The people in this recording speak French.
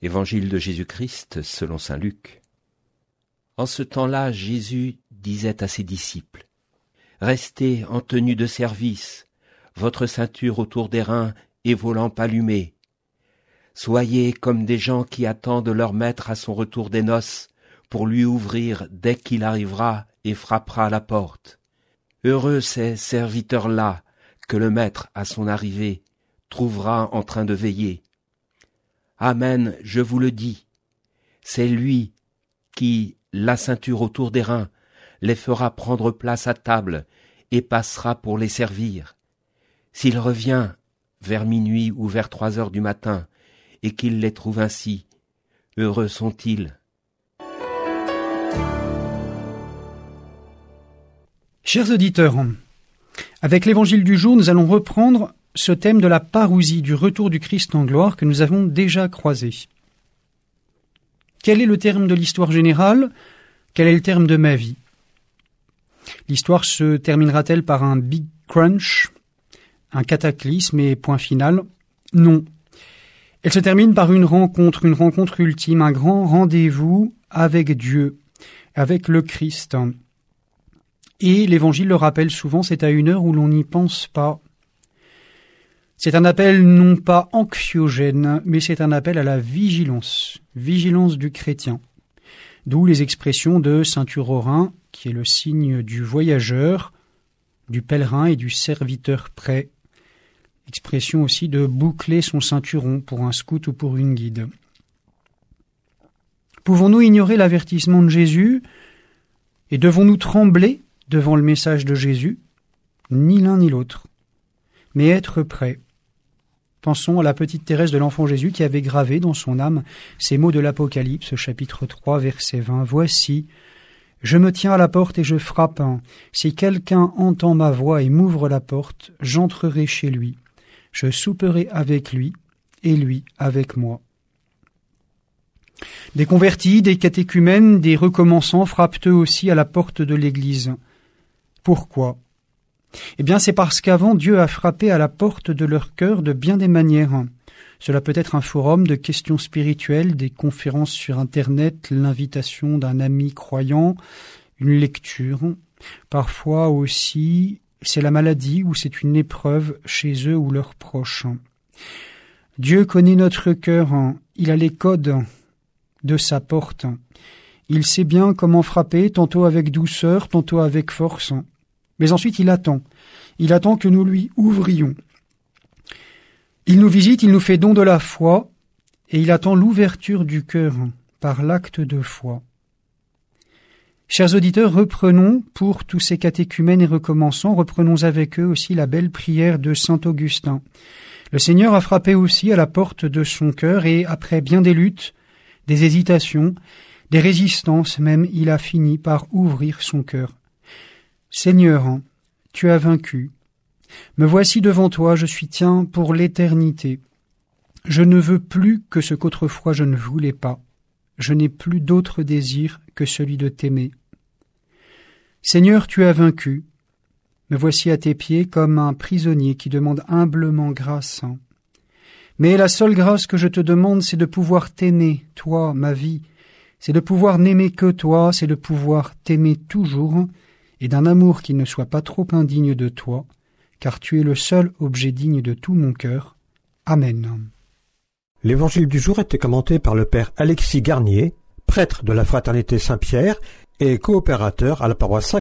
Évangile de Jésus-Christ selon saint Luc. En ce temps-là, Jésus disait à ses disciples : « Restez en tenue de service, votre ceinture autour des reins et vos lampes allumées. Soyez comme des gens qui attendent leur maître à son retour des noces pour lui ouvrir dès qu'il arrivera et frappera à la porte. Heureux ces serviteurs-là que le maître, à son arrivée, trouvera en train de veiller. Amen, je vous le dis, c'est lui qui, la ceinture autour des reins, les fera prendre place à table et passera pour les servir. S'il revient vers minuit ou vers 3 heures du matin et qu'il les trouve ainsi, heureux sont-ils. » Chers auditeurs, avec l'évangile du jour, nous allons reprendre ce thème de la parousie, du retour du Christ en gloire que nous avons déjà croisé. Quel est le terme de l'histoire générale ? Quel est le terme de ma vie ? L'histoire se terminera-t-elle par un big crunch, un cataclysme et point final ? Non. Elle se termine par une rencontre ultime, un grand rendez-vous avec Dieu, avec le Christ. Et l'Évangile le rappelle souvent, c'est à une heure où l'on n'y pense pas. C'est un appel non pas anxiogène, mais c'est un appel à la vigilance du chrétien. D'où les expressions de saint Urhorin, qui est le signe du voyageur, du pèlerin et du serviteur prêt. Expression aussi de boucler son ceinturon pour un scout ou pour une guide. Pouvons-nous ignorer l'avertissement de Jésus et devons-nous trembler devant le message de Jésus ? Ni l'un ni l'autre, mais être prêt. Pensons à la petite Thérèse de l'Enfant Jésus qui avait gravé dans son âme ces mots de l'Apocalypse, chapitre 3, verset 20. « Voici, je me tiens à la porte et je frappe. Si quelqu'un entend ma voix et m'ouvre la porte, j'entrerai chez lui. Je souperai avec lui et lui avec moi. » Des convertis, des catéchumènes, des recommençants frappent eux aussi à la porte de l'Église. Pourquoi ? Eh bien, c'est parce qu'avant, Dieu a frappé à la porte de leur cœur de bien des manières. Cela peut être un forum de questions spirituelles, des conférences sur Internet, l'invitation d'un ami croyant, une lecture. Parfois aussi, c'est la maladie ou c'est une épreuve chez eux ou leurs proches. Dieu connaît notre cœur, il a les codes de sa porte. Il sait bien comment frapper, tantôt avec douceur, tantôt avec force. Mais ensuite, il attend que nous lui ouvrions. Il nous visite, il nous fait don de la foi, et il attend l'ouverture du cœur par l'acte de foi. Chers auditeurs, reprenons pour tous ces catéchumènes et recommençants, reprenons avec eux aussi la belle prière de saint Augustin. Le Seigneur a frappé aussi à la porte de son cœur, et après bien des luttes, des hésitations, des résistances même, il a fini par ouvrir son cœur. Seigneur, tu as vaincu. Me voici devant toi, je suis tien pour l'éternité. Je ne veux plus que ce qu'autrefois je ne voulais pas. Je n'ai plus d'autre désir que celui de t'aimer. Seigneur, tu as vaincu. Me voici à tes pieds comme un prisonnier qui demande humblement grâce. Mais la seule grâce que je te demande, c'est de pouvoir t'aimer, toi, ma vie. C'est de pouvoir n'aimer que toi, c'est de pouvoir t'aimer toujours, et d'un amour qui ne soit pas trop indigne de toi, car tu es le seul objet digne de tout mon cœur. Amen. L'évangile du jour était commenté par le père Alexis Garnier, prêtre de la Fraternité Saint-Pierre et coopérateur à la paroisse Saint